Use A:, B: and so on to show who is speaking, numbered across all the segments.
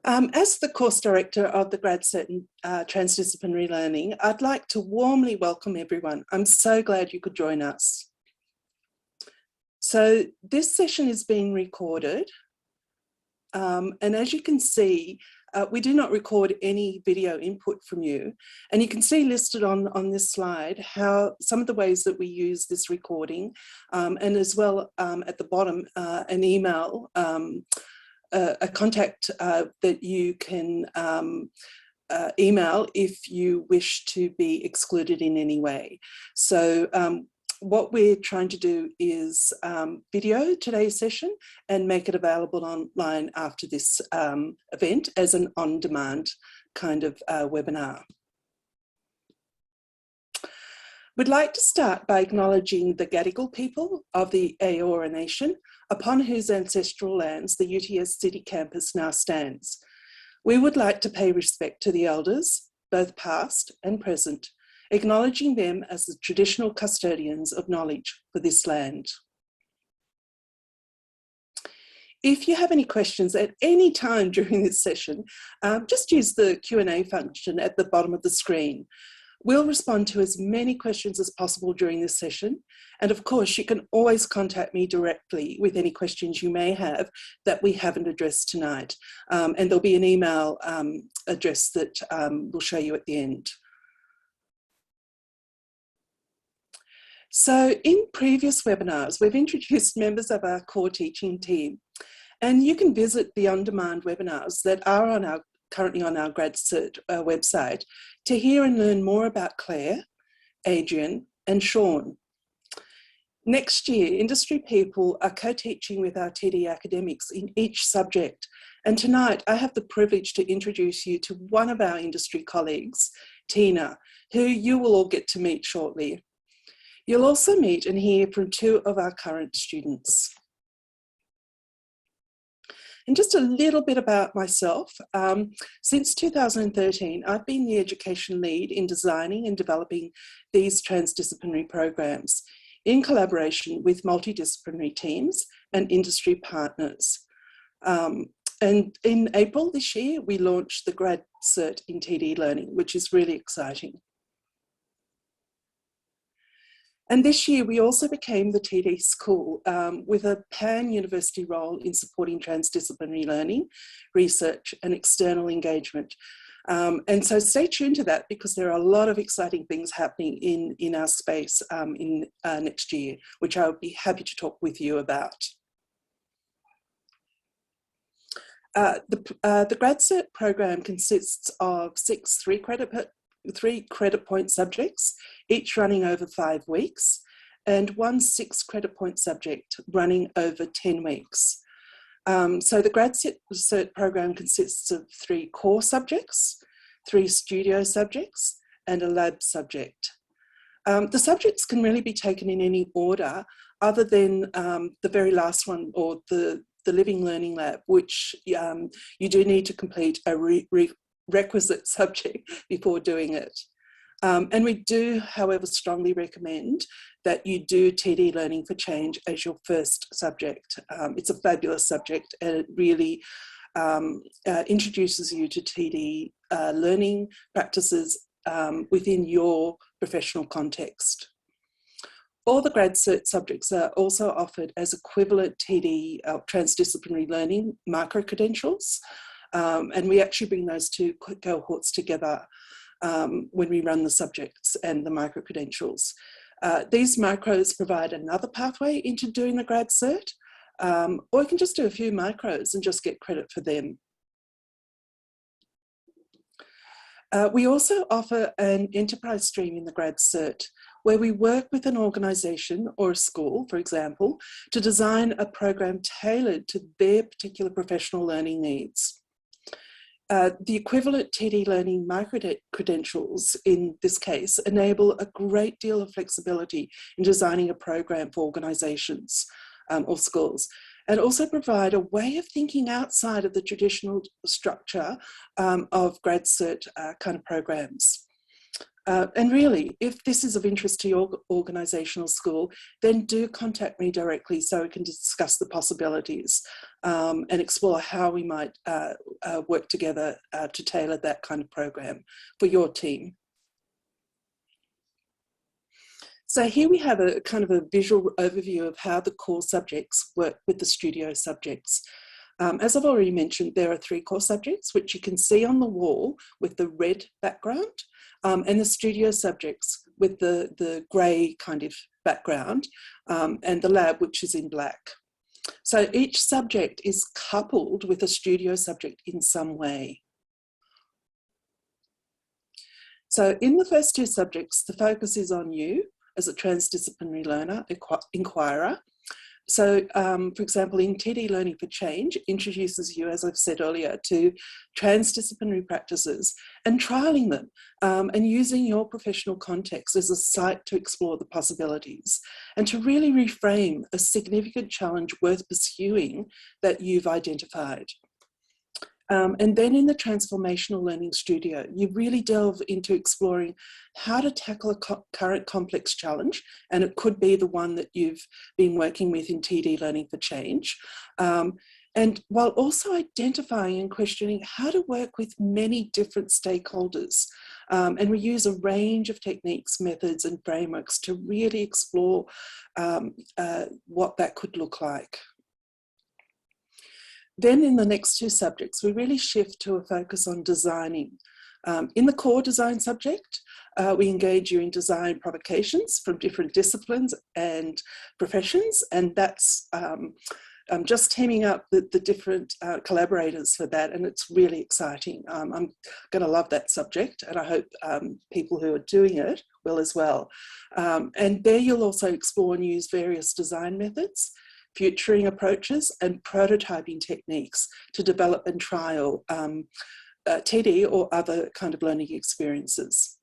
A: As the course director of the Grad Cert in Transdisciplinary Learning, I'd like to warmly welcome everyone. I'm so glad you could join us. So this session is being recorded. And as you can see, we do not record any video input from you. And you can see listed on this slide how some of the ways that we use this recording, and as well at the bottom, an email, a contact that you can email if you wish to be excluded in any way. So what we're trying to do is video today's session and make it available online after this event as an on-demand kind of webinar. We'd like to start by acknowledging the Gadigal people of the Eora Nation, upon whose ancestral lands the UTS City campus now stands. We would like to pay respect to the elders, both past and present, acknowledging them as the traditional custodians of knowledge for this land. If you have any questions at any time during this session, just use the Q&A function at the bottom of the screen. We'll respond to as many questions as possible during this session. And of course, you can always contact me directly with any questions you may have that we haven't addressed tonight. And there'll be an email address that we'll show you at the end. So in previous webinars, we've introduced members of our core teaching team. And you can visit the on-demand webinars that are currently on our Grad Cert website to hear and learn more about Claire, Adrian and Sean. Next year, industry people are co-teaching with our TD academics in each subject. And tonight I have the privilege to introduce you to one of our industry colleagues, Tina, who you will all get to meet shortly. You'll also meet and hear from two of our current students. And just a little bit about myself. Since 2013, I've been the education lead in designing and developing these transdisciplinary programs in collaboration with multidisciplinary teams and industry partners. And in April this year, we launched the Grad Cert in TD Learning, which is really exciting. And this year, we also became the TD School with a pan-university role in supporting transdisciplinary learning, research and external engagement. And so stay tuned to that because there are a lot of exciting things happening in our space in next year, which I would be happy to talk with you about. The Grad Cert program consists of 6 3 credit point subjects, each running over 5 weeks, and 1 6 credit point subject running over 10 weeks. So the Grad Cert program consists of 3 core subjects, 3 studio subjects, and a lab subject. The subjects can really be taken in any order other than the very last one, or the Living Learning Lab, which you do need to complete a requisite subject before doing it. And we do, however, strongly recommend that you do TD Learning for Change as your first subject. It's a fabulous subject and it really introduces you to TD learning practices within your professional context. All the Grad Cert subjects are also offered as equivalent TD Transdisciplinary Learning Micro Credentials. And we actually bring those 2 cohorts together when we run the subjects and the micro credentials. These micros provide another pathway into doing the Grad Cert, or you can just do a few micros and just get credit for them. We also offer an enterprise stream in the Grad Cert, where we work with an organisation or a school, for example, to design a program tailored to their particular professional learning needs. The equivalent TD Learning Micro Credentials, in this case, enable a great deal of flexibility in designing a program for organisations or schools, and also provide a way of thinking outside of the traditional structure of Grad Cert kind of programs. And really, if this is of interest to your organisation or school, then do contact me directly so we can discuss the possibilities. and explore how we might work together to tailor that kind of program for your team. So here we have a kind of a visual overview of how the core subjects work with the studio subjects. As I've already mentioned, there are 3 core subjects, which you can see on the wall with the red background, and the studio subjects with the grey kind of background, and the lab, which is in black. So each subject is coupled with a studio subject in some way. So in the first 2 subjects, the focus is on you as a transdisciplinary learner, inquirer. So, for example, in TD Learning for Change, introduces you, as I've said earlier, to transdisciplinary practices and trialling them, and using your professional context as a site to explore the possibilities and to really reframe a significant challenge worth pursuing that you've identified. And then in the Transformational Learning Studio, you really delve into exploring how to tackle a current complex challenge, and it could be the one that you've been working with in TD Learning for Change, and while also identifying and questioning how to work with many different stakeholders. And we use a range of techniques, methods, and frameworks to really explore what that could look like. Then in the next 2 subjects, we really shift to a focus on designing. In the core design subject, we engage you in design provocations from different disciplines and professions, and that's just teaming up the different collaborators for that, and it's really exciting. I'm going to love that subject, and I hope people who are doing it will as well. And there you'll also explore and use various design methods, futuring approaches, and prototyping techniques to develop and trial TD or other kind of learning experiences.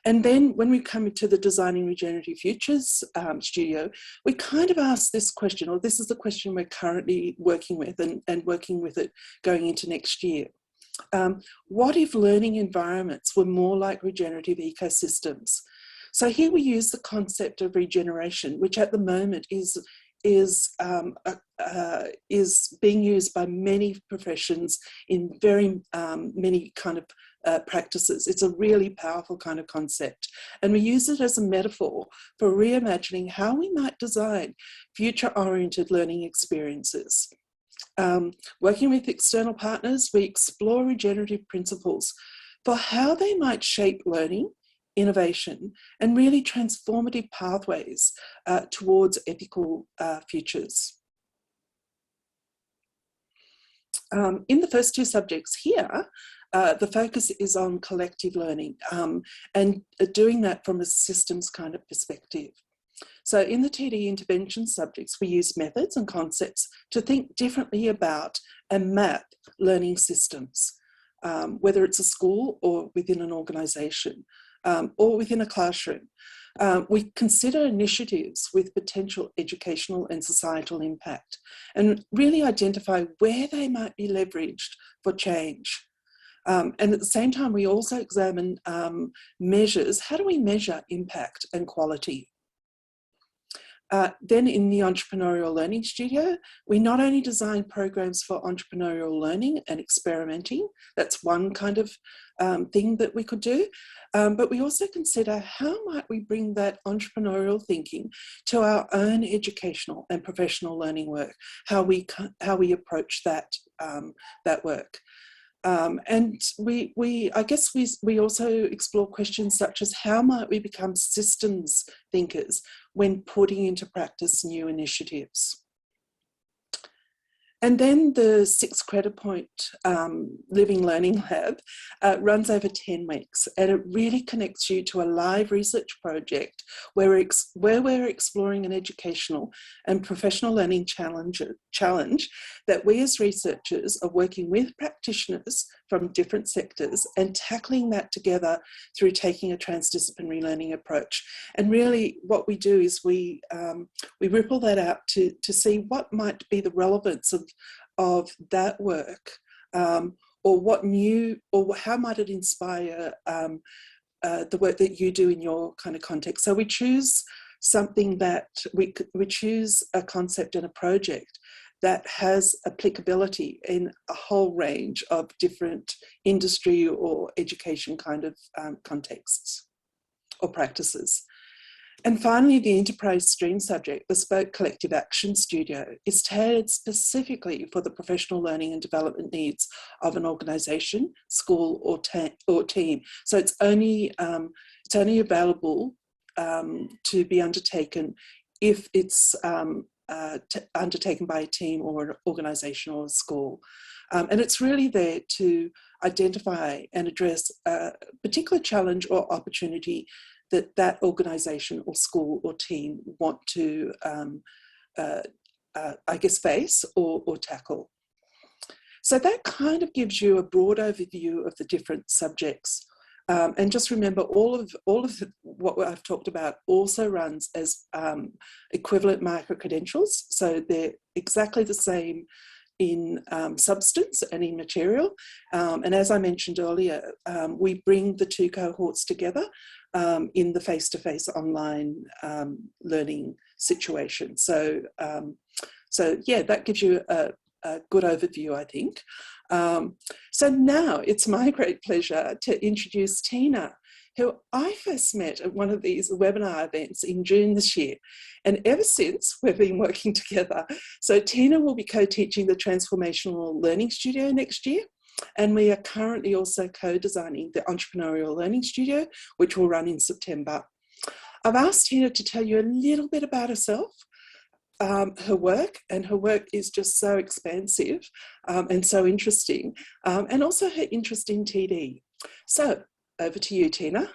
A: And then when we come to the Designing Regenerative Futures studio, we kind of ask this question, or this is the question we're currently working with and working with it going into next year. What if learning environments were more like regenerative ecosystems? So here we use the concept of regeneration, which at the moment is being used by many professions in very many kind of practices. It's a really powerful kind of concept, and we use it as a metaphor for reimagining how we might design future-oriented learning experiences. Working with external partners, we explore regenerative principles for how they might shape learning, innovation, and really transformative pathways towards ethical futures. In the first 2 subjects here, the focus is on collective learning and doing that from a systems kind of perspective. So in the TD intervention subjects, we use methods and concepts to think differently about and map learning systems, whether it's a school or within an organisation. Or within a classroom. We consider initiatives with potential educational and societal impact and really identify where they might be leveraged for change. And at the same time, we also examine measures. How do we measure impact and quality? Then in the Entrepreneurial Learning Studio, we not only design programs for entrepreneurial learning and experimenting, that's one kind of thing that we could do, but we also consider how might we bring that entrepreneurial thinking to our own educational and professional learning work, how we approach that, that work. And I guess we also explore questions such as how might we become systems thinkers when putting into practice new initiatives. And then the 6 credit point Living Learning Lab runs over 10 weeks, and it really connects you to a live research project where we're exploring an educational and professional learning challenge that we as researchers are working with practitioners from different sectors and tackling that together through taking a transdisciplinary learning approach. And really what we do is we ripple that out to see what might be the relevance of that work, or what new, or how might it inspire the work that you do in your kind of context. So we choose something that we choose a concept and a project that has applicability in a whole range of different industry or education kind of contexts or practices. And finally, the enterprise stream subject, Bespoke Collective Action Studio, is tailored specifically for the professional learning and development needs of an organisation, school or team. So it's only available to be undertaken if it's undertaken by a team or an organisation or a school. And it's really there to identify and address a particular challenge or opportunity that organisation or school or team want to, I guess, face or tackle. So that kind of gives you a broad overview of the different subjects. And just remember, all of what I've talked about also runs as equivalent micro credentials. So they're exactly the same in substance and in material. And as I mentioned earlier, we bring the two cohorts together in the face-to-face online learning situation. So, yeah, that gives you a good overview, I think. So now it's my great pleasure to introduce Tina, who I first met at one of these webinar events in June this year. And ever since, we've been working together. So Tina will be co-teaching the Transformational Learning Studio next year. And we are currently also co-designing the Entrepreneurial Learning Studio, which will run in September. I've asked Tina to tell you a little bit about herself, her work, and her work is just so expansive and so interesting, and also her interest in TD. So over to you, Tina.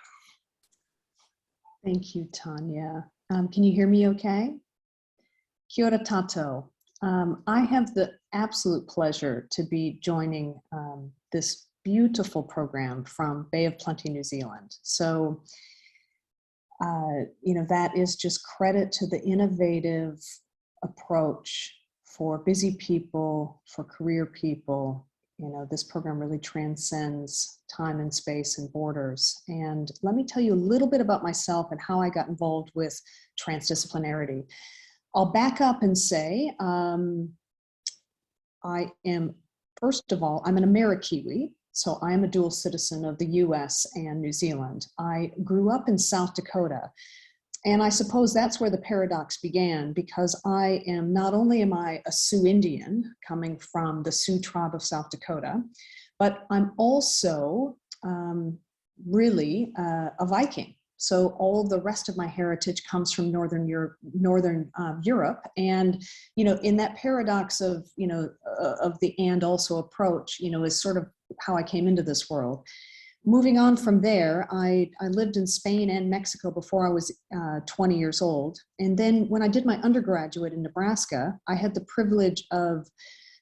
B: Thank you, Tanya. Can you hear me okay? Kia ora tatou. I have the absolute pleasure to be joining this beautiful program from Bay of Plenty, New Zealand. So, you know, that is just credit to the innovative approach for busy people, for career people. You know, this program really transcends time and space and borders. And let me tell you a little bit about myself and how I got involved with transdisciplinarity. I'll back up and say, I am, first of all, I'm an Amerikiwi, so I am a dual citizen of the US and New Zealand. I grew up in South Dakota, and I suppose that's where the paradox began, because I am, not only am I a Sioux Indian coming from the Sioux tribe of South Dakota, but I'm also really a Viking. So all the rest of my heritage comes from Northern Europe, and you know, in that paradox of of the and also approach, you know, is sort of how I came into this world. Moving on from there, I lived in Spain and Mexico before I was 20 years old, and then when I did my undergraduate in Nebraska, I had the privilege of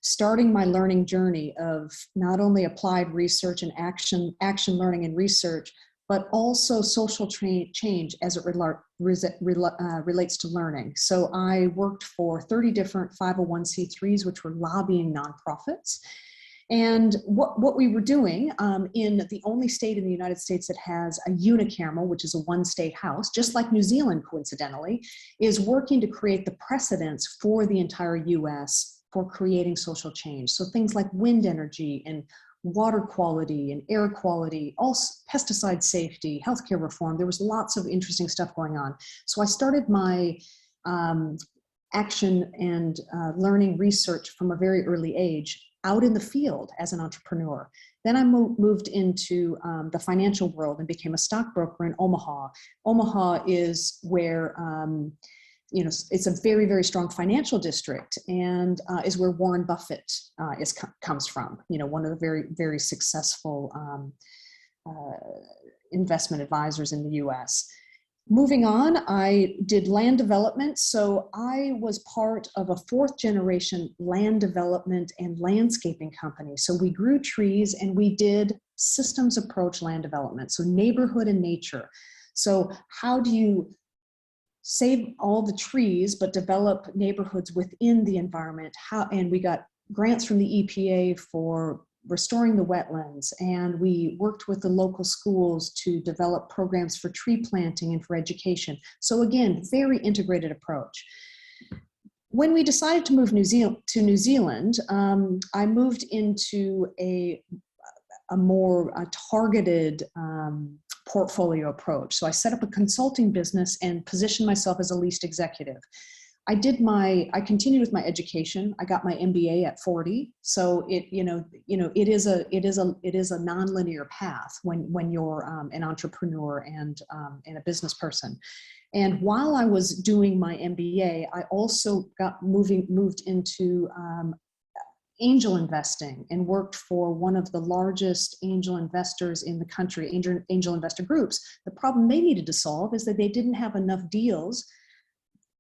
B: starting my learning journey of not only applied research and action learning and research, but also social change as it relates to learning. So I worked for 30 different 501c3s, which were lobbying nonprofits. And what we were doing in the only state in the United States that has a unicameral, which is a one-state house, just like New Zealand, coincidentally, is working to create the precedents for the entire US for creating social change. So things like wind energy and water quality and air quality, also pesticide safety, healthcare reform. There was lots of interesting stuff going on. So I started my action and learning research from a very early age out in the field as an entrepreneur. Then I moved into the financial world and became a stockbroker in Omaha. Omaha is where you know, it's a very, very strong financial district, and is where Warren Buffett comes from. You know, one of the very, very successful investment advisors in the US. Moving on, I did land development. So I was part of a 4th generation land development and landscaping company. So we grew trees and we did systems approach land development. So neighborhood and nature. So how do you save all the trees, but develop neighborhoods within the environment? And we got grants from the EPA for restoring the wetlands, and we worked with the local schools to develop programs for tree planting and for education. So again, very integrated approach. when we decided to move to New Zealand, I moved into a more targeted portfolio approach. So I set up a consulting business and positioned myself as a lead executive. I continued with my education. I got my MBA at 40. So it is a nonlinear path when you're an entrepreneur and a business person. And while I was doing my MBA, I also moved into angel investing and worked for one of the largest angel investors in the country, angel investor groups. The problem they needed to solve is that they didn't have enough deals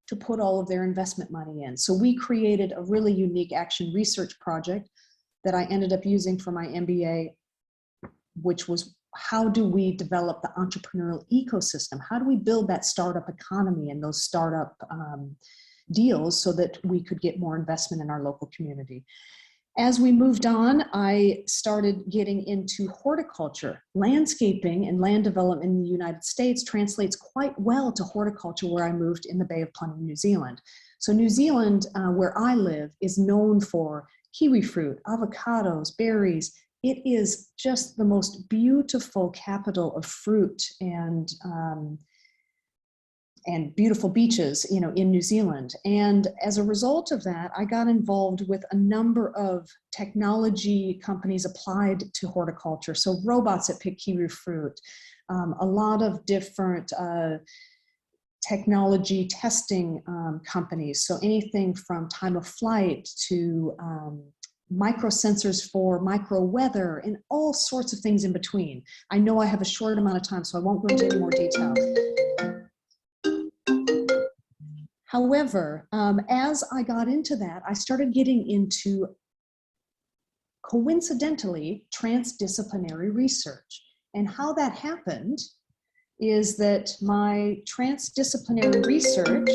B: to put all of their investment money in. So we created a really unique action research project that I ended up using for my MBA, which was, how do we develop the entrepreneurial ecosystem? How do we build that startup economy and those startup deals so that we could get more investment in our local community? As we moved on, I started getting into horticulture. Landscaping and land development in the United States translates quite well to horticulture, where I moved in the Bay of Plenty, New Zealand. So New Zealand, where I live, is known for kiwi fruit, avocados, berries. It is just the most beautiful capital of fruit and beautiful beaches, in New Zealand. And as a result of that, I got involved with a number of technology companies applied to horticulture. So robots that pick kiwi fruit, a lot of different technology testing companies. So anything from time of flight to micro sensors for micro weather and all sorts of things in between. I know I have a short amount of time, so I won't go into any more detail. However, as I got into that, I started getting into, coincidentally, transdisciplinary research. And how that happened is that my transdisciplinary research,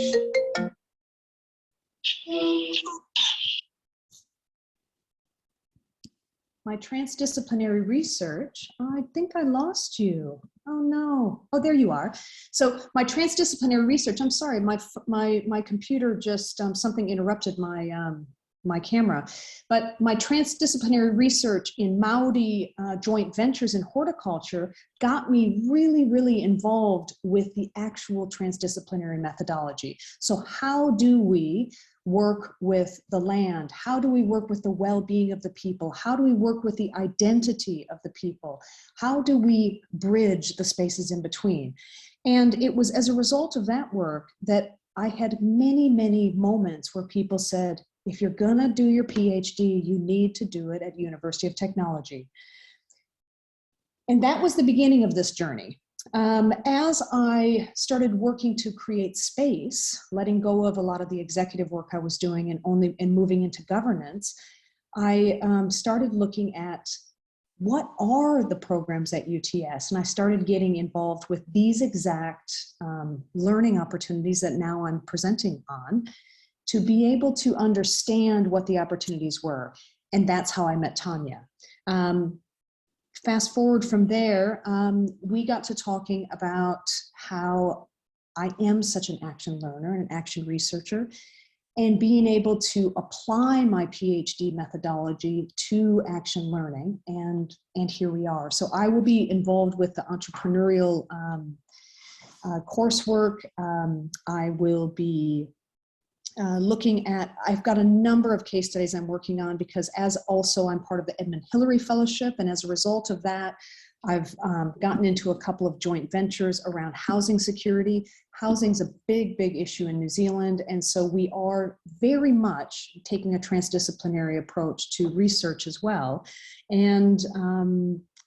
B: I think I lost you. Oh no, oh, there you are. So my transdisciplinary research, I'm sorry, my computer just, something interrupted my camera, but my transdisciplinary research in Maori joint ventures in horticulture got me really, really involved with the actual transdisciplinary methodology. So how do we work with the land? How do we work with the well-being of the people? How do we work with the identity of the people? How do we bridge the spaces in between? And it was as a result of that work that I had many, many moments where people said, if you're gonna do your PhD, you need to do it at University of Technology. And that was the beginning of this journey. As I started working to create space, letting go of a lot of the executive work I was doing and moving into governance, I started looking at what are the programs at UTS, and I started getting involved with these exact learning opportunities that now I'm presenting on, to be able to understand what the opportunities were. And that's how I met Tanya. Fast forward from there, we got to talking about how I am such an action learner and an action researcher, and being able to apply my PhD methodology to action learning, and here we are. So I will be involved with the entrepreneurial coursework. I will be looking at, I've got a number of case studies I'm working on, because as also I'm part of the Edmund Hillary Fellowship, and as a result of that, I've gotten into a couple of joint ventures around housing security. Housing's a big, big issue in New Zealand, and so we are very much taking a transdisciplinary approach to research as well. And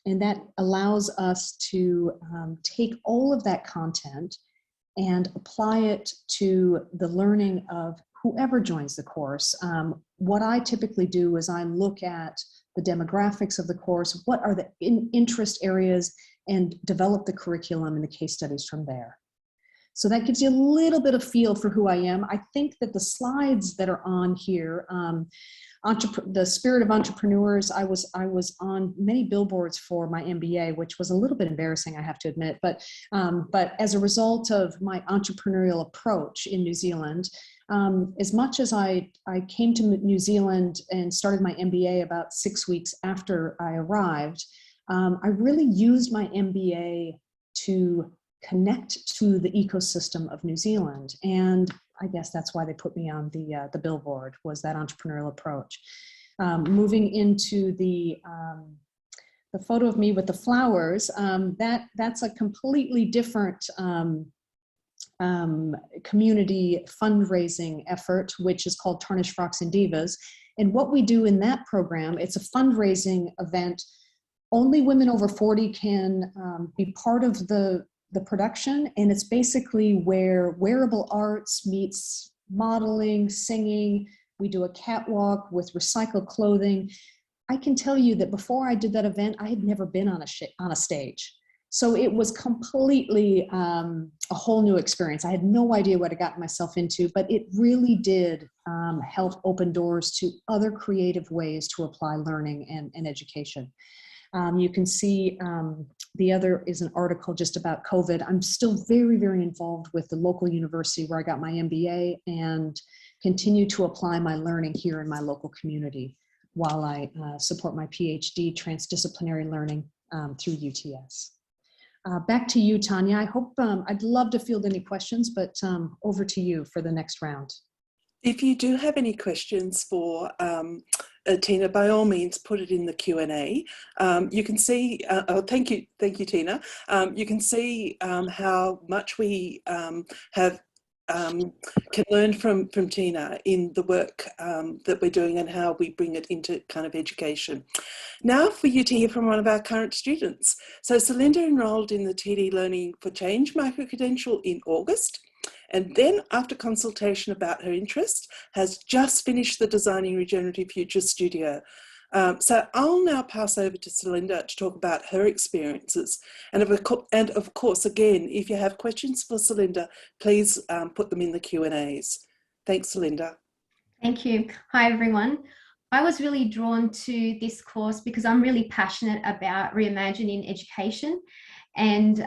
B: that allows us to take all of that content and apply it to the learning of whoever joins the course. What I typically do is I look at the demographics of the course, what are the interest areas, and develop the curriculum and the case studies from there. So that gives you a little bit of feel for who I am. I think that the slides that are on here, the spirit of entrepreneurs, I was on many billboards for my MBA, which was a little bit embarrassing, I have to admit, but as a result of my entrepreneurial approach in New Zealand, As much as I came to New Zealand and started my MBA about 6 weeks after I arrived, I really used my MBA to connect to the ecosystem of New Zealand. And I guess that's why they put me on the billboard, was that entrepreneurial approach. Moving into the photo of me with the flowers, that's a completely different community fundraising effort, which is called Tarnished Frocks and Divas. And what we do in that program, it's a fundraising event. Only women over 40 can be part of the production, and it's basically where wearable arts meets modeling, singing. We do a catwalk with recycled clothing. I can tell you that before I did that event, I had never been on a stage. So it was completely a whole new experience. I had no idea what I got myself into, but it really did help open doors to other creative ways to apply learning and education. You can see the other is an article just about COVID. I'm still very, very involved with the local university where I got my MBA and continue to apply my learning here in my local community while I support my PhD Transdisciplinary Learning through UTS. Back to you, Tanya. I hope, I'd love to field any questions, but over to you for the next round.
A: If you do have any questions for Tina, by all means, put it in the Q&A. You can see, thank you, Tina. You can see how much we can learn from Tina in the work that we're doing and how we bring it into kind of education. Now for you to hear from one of our current students. So Celinda enrolled in the TD Learning for Change Micro Credential in August, and then after consultation about her interest, has just finished the Designing Regenerative Future Studio. So I'll now pass over to Celinda to talk about her experiences. And of course, again, if you have questions for Celinda, please put them in the Q&As. Thanks, Celinda.
C: Thank you. Hi, everyone. I was really drawn to this course because I'm really passionate about reimagining education, and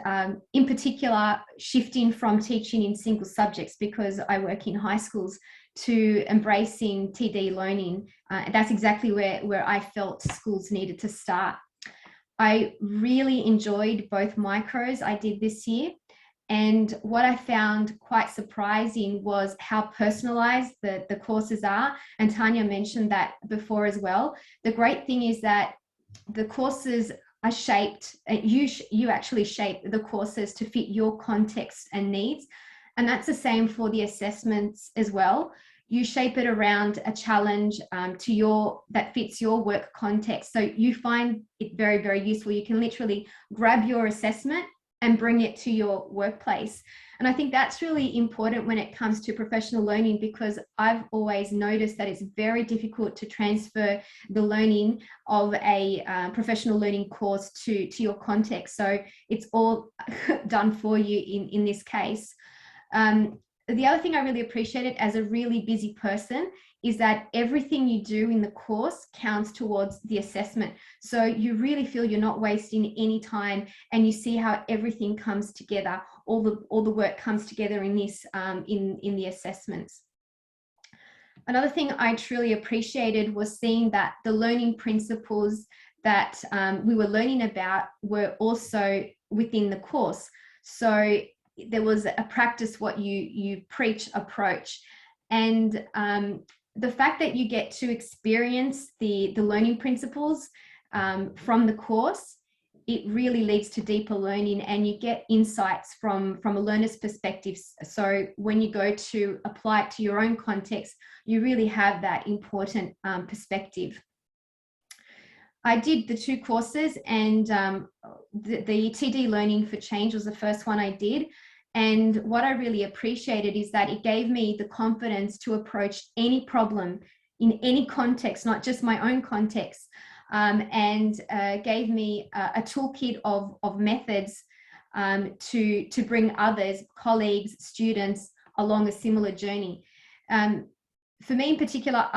C: in particular, shifting from teaching in single subjects, because I work in high schools, to embracing TD learning. That's exactly where I felt schools needed to start. I really enjoyed both micros I did this year. And what I found quite surprising was how personalized the courses are. And Tanya mentioned that before as well. The great thing is that the courses are shaped, you actually shape the courses to fit your context and needs. And that's the same for the assessments as well. You shape it around a challenge that fits your work context. So you find it very, very useful. You can literally grab your assessment and bring it to your workplace. And I think that's really important when it comes to professional learning, because I've always noticed that it's very difficult to transfer the learning of a professional learning course to your context. So it's all done for you in this case. The other thing I really appreciated as a really busy person is that everything you do in the course counts towards the assessment. So you really feel you're not wasting any time, and you see how everything comes together. All the work comes together in this in the assessments. Another thing I truly appreciated was seeing that the learning principles that we were learning about were also within the course. So there was a practice what you preach approach, and the fact that you get to experience the learning principles from the course, it really leads to deeper learning, and you get insights from a learner's perspective. So when you go to apply it to your own context, you really have that important perspective. I did the 2 courses, and the TD Learning for Change was the first one I did. And what I really appreciated is that it gave me the confidence to approach any problem in any context, not just my own context, and gave me a toolkit of methods to bring others, colleagues, students along a similar journey. For me in particular,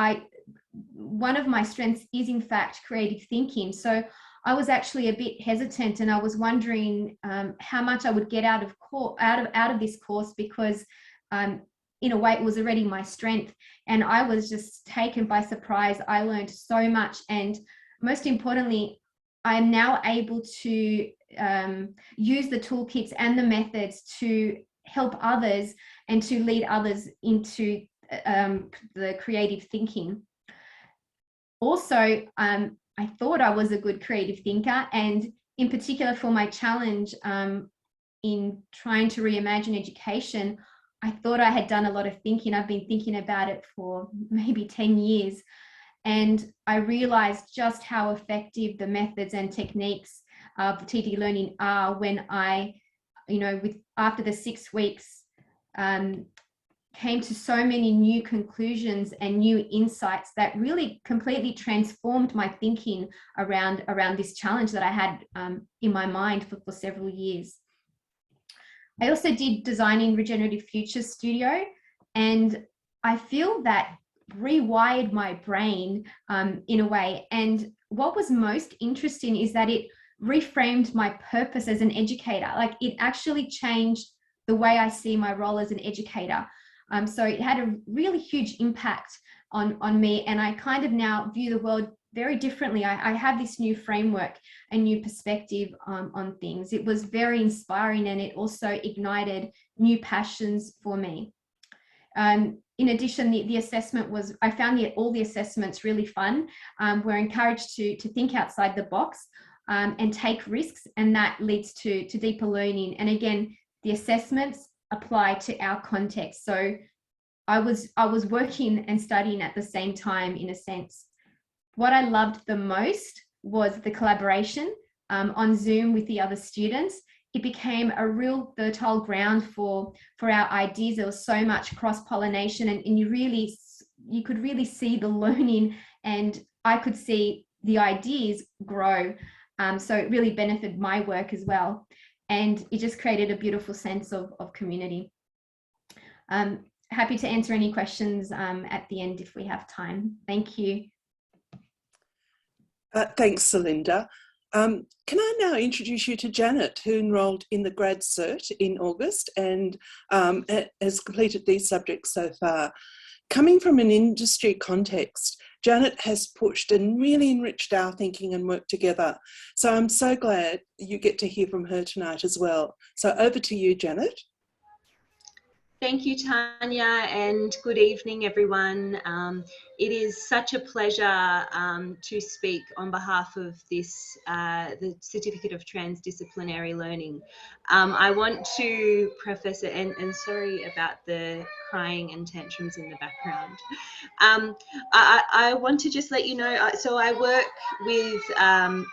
C: one of my strengths is in fact creative thinking. So I was actually a bit hesitant, and I was wondering how much I would get out of this course, because in a way, it was already my strength. And I was just taken by surprise. I learned so much. And most importantly, I'm now able to use the toolkits and the methods to help others and to lead others into the creative thinking. Also, I thought I was a good creative thinker, and in particular for my challenge in trying to reimagine education, I thought I had done a lot of thinking. I've been thinking about it for maybe 10 years. And I realized just how effective the methods and techniques of TD learning are when I, after the 6 weeks, came to so many new conclusions and new insights that really completely transformed my thinking around this challenge that I had in my mind for several years. I also did Designing Regenerative Future Studio, and I feel that rewired my brain in a way. And what was most interesting is that it reframed my purpose as an educator. Like, it actually changed the way I see my role as an educator. So it had a really huge impact on me, and I kind of now view the world very differently. I have this new framework, a new perspective on things. It was very inspiring, and it also ignited new passions for me. In addition, the assessment was, I found all the assessments really fun. We're encouraged to think outside the box and take risks, and that leads to deeper learning. And again, the assessments apply to our context. So I was working and studying at the same time, in a sense. What I loved the most was the collaboration on Zoom with the other students. It became a real fertile ground for our ideas. There was so much cross-pollination, and you could really see the learning, and I could see the ideas grow. So it really benefited my work as well. And it just created a beautiful sense of community. Happy to answer any questions at the end if we have time. Thank you.
A: Thanks, Celinda. Can I now introduce you to Janet, who enrolled in the Grad Cert in August and has completed these subjects so far. Coming from an industry context, Janet has pushed and really enriched our thinking and work together. So I'm so glad you get to hear from her tonight as well. So over to you, Janet.
D: Thank you, Tanya, and good evening, everyone. It is such a pleasure to speak on behalf of this, the Certificate of Transdisciplinary Learning. I want to preface it, and sorry about the crying and tantrums in the background. I want to just let you know, so I work with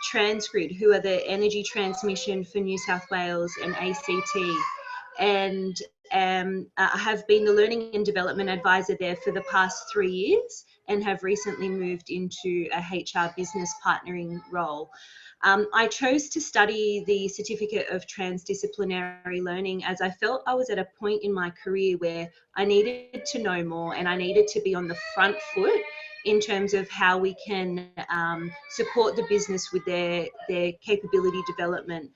D: Transgrid, who are the energy transmission for New South Wales and ACT, and I have been the Learning and Development Advisor there for the past 3 years and have recently moved into a HR business partnering role. I chose to study the Certificate of Transdisciplinary Learning as I felt I was at a point in my career where I needed to know more, and I needed to be on the front foot in terms of how we can support the business with their capability development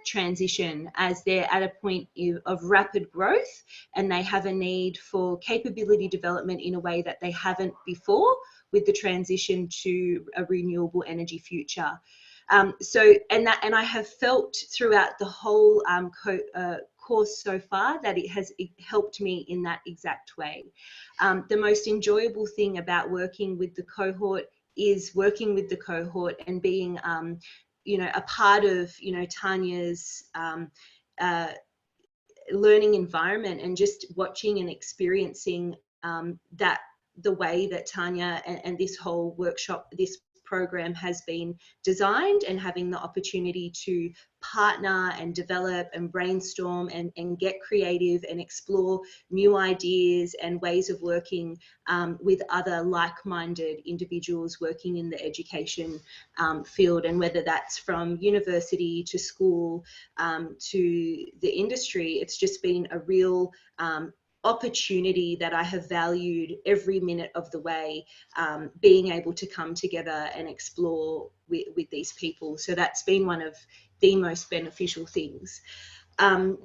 D: transition, as they're at a point of rapid growth and they have a need for capability development in a way that they haven't before with the transition to a renewable energy future. And I have felt throughout the whole course so far that it helped me in that exact way. The most enjoyable thing about working with the cohort is working with the cohort and being a part of, Tanya's learning environment, and just watching and experiencing that the way that Tanya and this whole workshop, this program has been designed, and having the opportunity to partner and develop and brainstorm and get creative and explore new ideas and ways of working with other like-minded individuals working in the education field, and whether that's from university to school to the industry. It's just been a real opportunity that I have valued every minute of the way, being able to come together and explore with these people. So that's been one of the most beneficial things.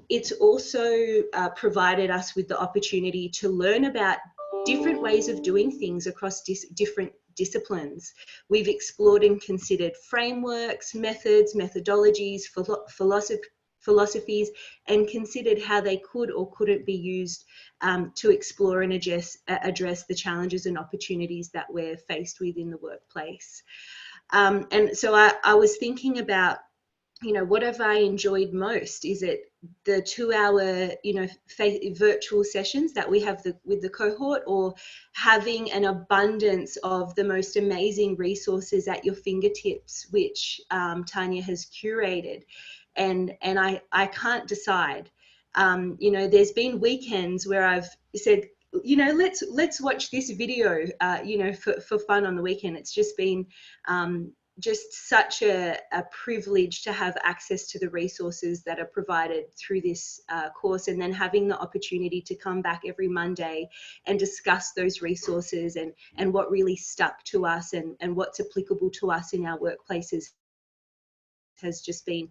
D: It's also provided us with the opportunity to learn about different ways of doing things across different disciplines. We've explored and considered frameworks, methods, methodologies, philosophies, and considered how they could or couldn't be used to explore and address the challenges and opportunities that we're faced with in the workplace. And so I was thinking about, you know, what have I enjoyed most? Is it the 2-hour, you know, virtual sessions that we have with the cohort, or having an abundance of the most amazing resources at your fingertips, which Tanya has curated? And I can't decide. You know, there's been weekends where I've said, you know, let's watch this video, you know, for fun on the weekend. It's just been just such a privilege to have access to the resources that are provided through this course, and then having the opportunity to come back every Monday and discuss those resources and what really stuck to us and what's applicable to us in our workplaces has just been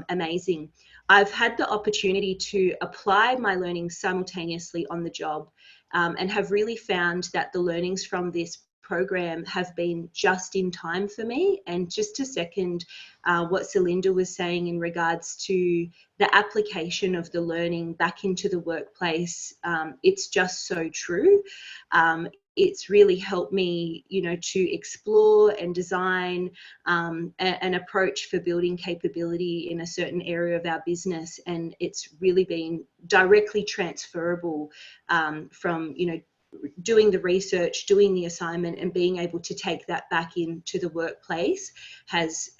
D: amazing. I've had the opportunity to apply my learning simultaneously on the job, and have really found that the learnings from this program have been just in time for me. And just to second what Celinda was saying in regards to the application of the learning back into the workplace, it's just so true. It's really helped me, you know, to explore and design an approach for building capability in a certain area of our business. And it's really been directly transferable from, you know, doing the research, doing the assignment, and being able to take that back into the workplace has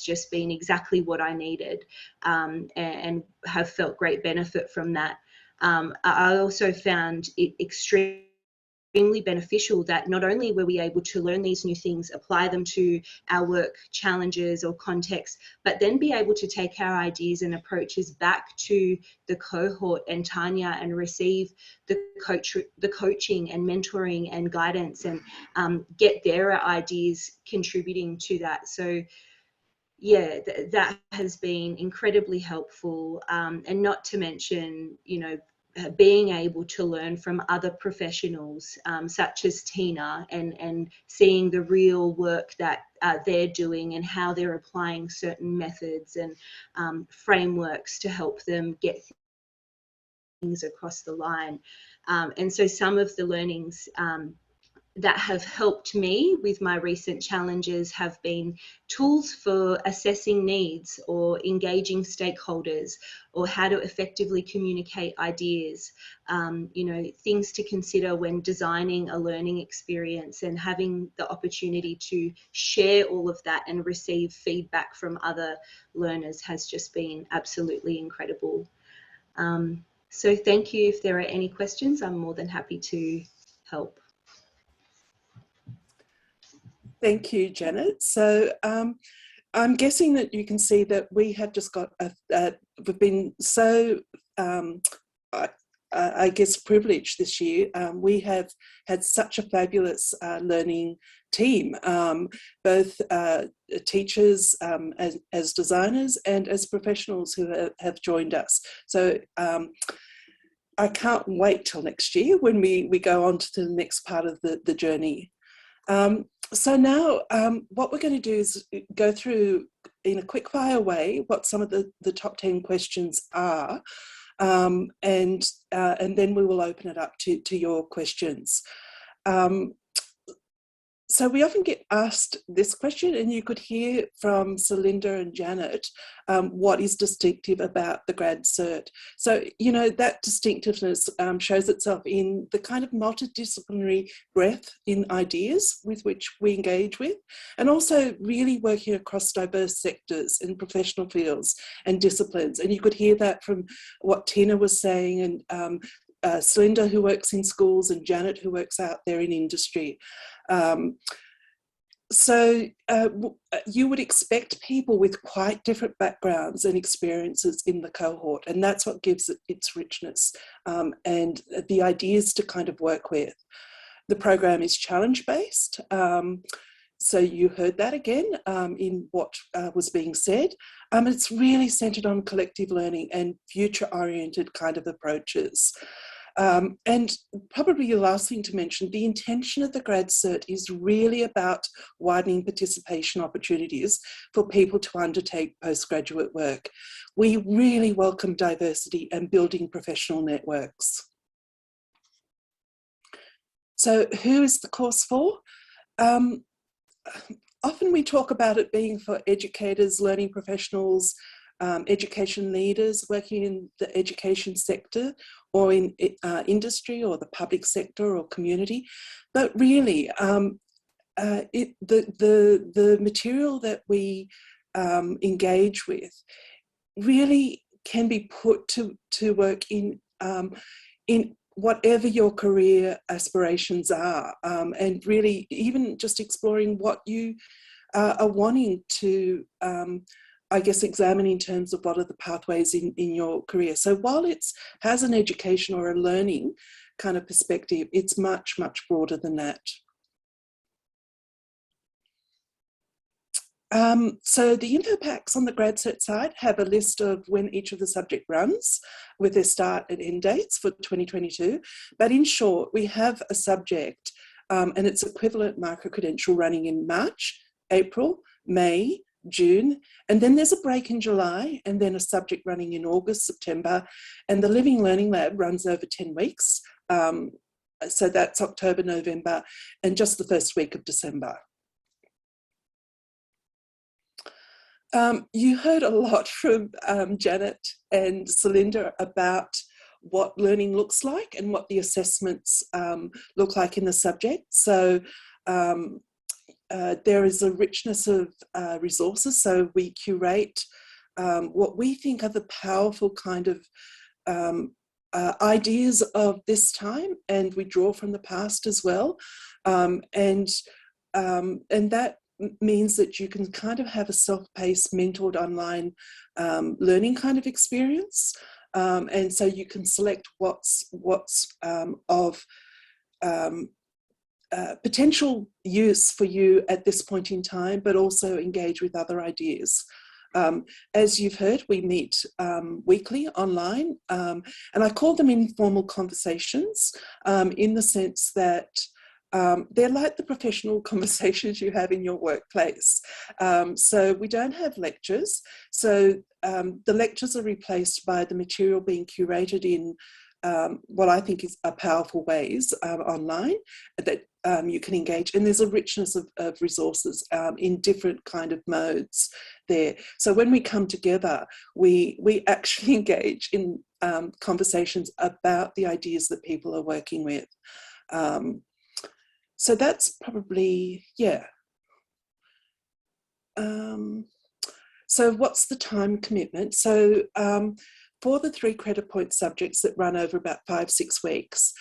D: just been exactly what I needed, and have felt great benefit from that. I also found it extremely beneficial that not only were we able to learn these new things, apply them to our work challenges or contexts, but then be able to take our ideas and approaches back to the cohort and Tanya and receive the coaching and mentoring and guidance, and get their ideas contributing to that. So yeah, that has been incredibly helpful, and not to mention, you know, being able to learn from other professionals, such as Tina, and seeing the real work that they're doing and how they're applying certain methods and frameworks to help them get things across the line. And so some of the learnings that have helped me with my recent challenges have been tools for assessing needs or engaging stakeholders, or how to effectively communicate ideas, you know, things to consider when designing a learning experience, and having the opportunity to share all of that and receive feedback from other learners has just been absolutely incredible. So thank you. If there are any questions, I'm more than happy to help.
A: Thank you, Janet. So I'm guessing that you can see that we have just got, we've been so, I guess, privileged this year. We have had such a fabulous learning team, both teachers as designers and as professionals who have joined us. So I can't wait till next year when we go on to the next part of the journey. So now what we're going to do is go through in a quick fire way what some of the top 10 questions are, and then we will open it up to your questions. So we often get asked this question, and you could hear from Celinda and Janet what is distinctive about the Grad Cert. So, you know, that distinctiveness shows itself in the kind of multidisciplinary breadth in ideas with which we engage with, and also really working across diverse sectors and professional fields and disciplines. And you could hear that from what Tina was saying, and Celinda, who works in schools, and Janet, who works out there in industry. So you would expect people with quite different backgrounds and experiences in the cohort, and that's what gives it its richness and the ideas to kind of work with. The program is challenge-based. So you heard that again in what was being said. It's really centred on collective learning and future-oriented kind of approaches. And probably the last thing to mention, the intention of the Grad Cert is really about widening participation opportunities for people to undertake postgraduate work. We really welcome diversity and building professional networks. So who is the course for? Often we talk about it being for educators, learning professionals, education leaders working in the education sector or in industry or the public sector or community. But really, the material that we engage with really can be put to work in whatever your career aspirations are, and really even just exploring what you are wanting to, I guess, examine in terms of what are the pathways in your career. So while it has an education or a learning kind of perspective, it's much, much broader than that. So the info packs on the Grad Cert side have a list of when each of the subject runs with their start and end dates for 2022. But in short, we have a subject and its equivalent micro-credential running in March, April, May, June, and then there's a break in July, and then a subject running in August, September, and the Living Learning Lab runs over 10 weeks. So that's October, November, and just the first week of December. You heard a lot from Janet and Celinda about what learning looks like and what the assessments look like in the subject. So there is a richness of resources. So we curate what we think are the powerful kind of ideas of this time, and we draw from the past as well. And that means that you can kind of have a self-paced, mentored online learning kind of experience. And so you can select what's of potential use for you at this point in time, but also engage with other ideas. As you've heard, we meet weekly online, and I call them informal conversations in the sense that they're like the professional conversations you have in your workplace. So we don't have lectures. So the lectures are replaced by the material being curated in what I think is powerful ways online that you can engage. And there's a richness of resources in different kind of modes there. So when we come together, we actually engage in conversations about the ideas that people are working with. So that's probably, yeah. So what's the time commitment? So for the 3 credit point subjects that run over about 5-6 weeks,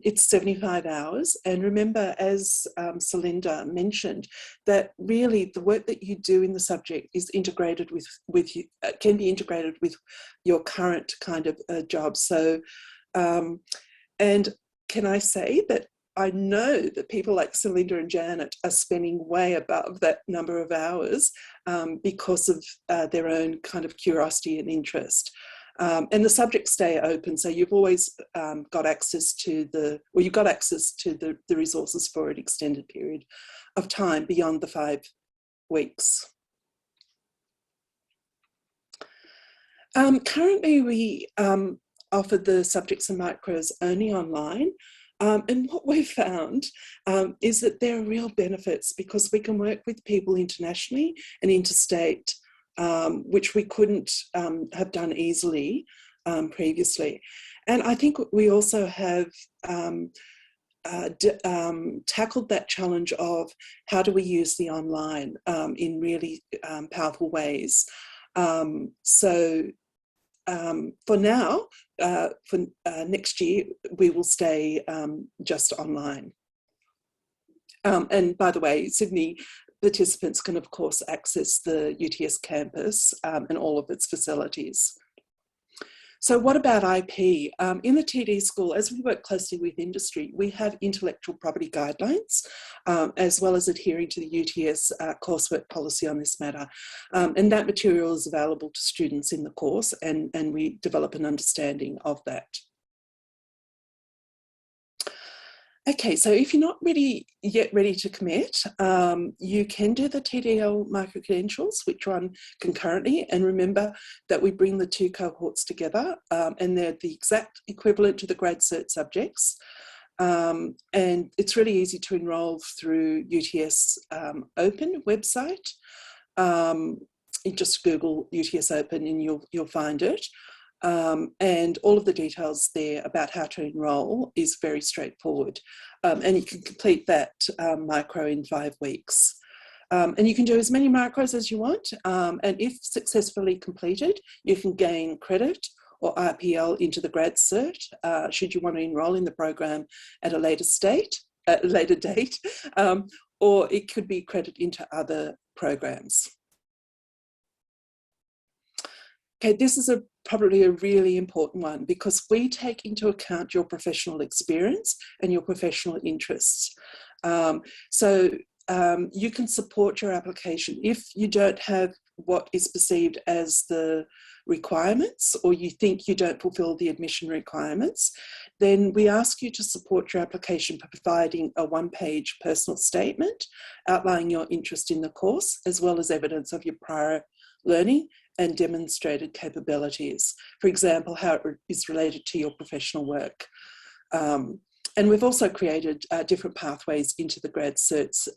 A: it's 75 hours. And remember, as Celinda mentioned, that really the work that you do in the subject is integrated with you, can be integrated with your current kind of job. So, and can I say that I know that people like Celinda and Janet are spending way above that number of hours because of their own kind of curiosity and interest. And the subjects stay open, so you've always got access to the resources for an extended period of time beyond the 5 weeks. Currently, we offer the subjects and micros only online. And what we've found is that there are real benefits because we can work with people internationally and interstate, which we couldn't have done easily previously. And I think we also have tackled that challenge of how do we use the online in really powerful ways. For now, for next year, we will stay just online. And by the way, Sydney participants can, of course, access the UTS campus and all of its facilities. So what about IP? In the TD school, as we work closely with industry, we have intellectual property guidelines, as well as adhering to the UTS coursework policy on this matter. And that material is available to students in the course, and we develop an understanding of that. Okay, so if you're not ready to commit, you can do the Tdl Micro Credentials, which run concurrently. And remember that we bring the two cohorts together, and they're the exact equivalent to the Grad Cert subjects. And it's really easy to enrol through UTS Open website. You just Google UTS Open and you'll find it. And all of the details there about how to enrol is very straightforward. And you can complete that micro in 5 weeks. And you can do as many micros as you want. And if successfully completed, you can gain credit or RPL into the Grad Cert, should you want to enrol in the program at a later date, or it could be credit into other programs. Okay, this is probably a really important one because we take into account your professional experience and your professional interests. So you can support your application if you don't have what is perceived as the requirements, or you think you don't fulfill the admission requirements, then we ask you to support your application by providing a 1-page personal statement outlining your interest in the course, as well as evidence of your prior learning and demonstrated capabilities. For example, how it is related to your professional work. And we've also created different pathways into the Grad Certs.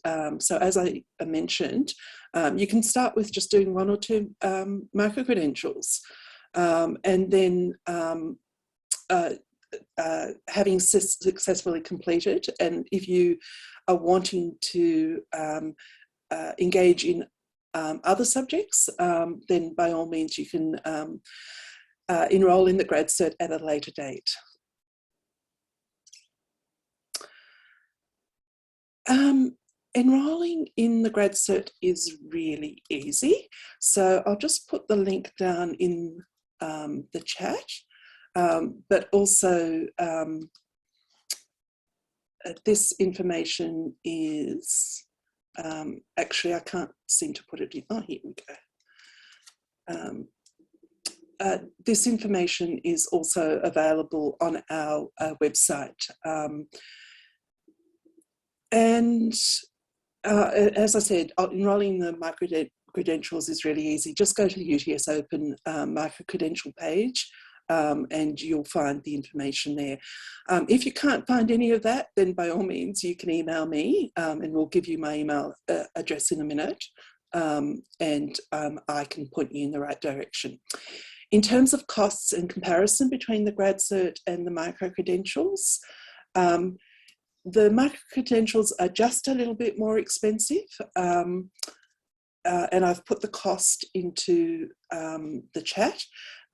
A: So as I mentioned, you can start with just doing 1 or 2 micro credentials, and then having successfully completed. And if you are wanting to engage in other subjects, then by all means you can enrol in the Grad Cert at a later date. Enrolling in the Grad Cert is really easy. So I'll just put the link down in the chat, but also this information is, actually I can't seem to put it in, oh here we go. This information is also available on our website. And as I said, enrolling the micro credentials is really easy. Just go to the UTS Open micro credential page and you'll find the information there. If you can't find any of that, then by all means you can email me, and we'll give you my email address in a minute, and I can point you in the right direction. In terms of costs and comparison between the Grad Cert and the micro credentials, the micro credentials are just a little bit more expensive, and I've put the cost into the chat.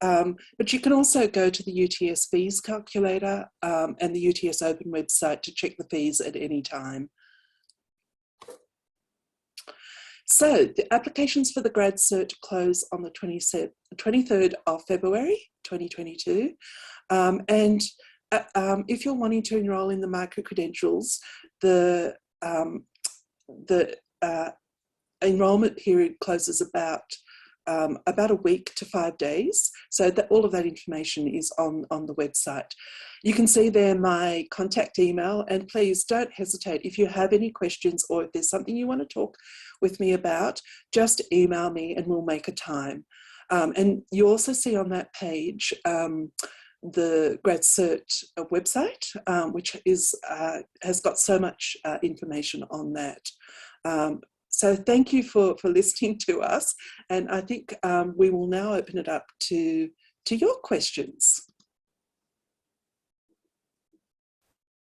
A: But you can also go to the UTS fees calculator and the UTS Open website to check the fees at any time. So the applications for the Grad Cert close on the 23rd of February 2022, and if you're wanting to enrol in the micro credentials, the enrolment period closes about a week to 5 days. So that all of that information is on the website. You can see there my contact email, and please don't hesitate if you have any questions or if there's something you want to talk with me about, just email me and we'll make a time. And you also see on that page the Grad Cert website, which is has got so much information on that. So thank you for listening to us, and I think we will now open it up to your questions.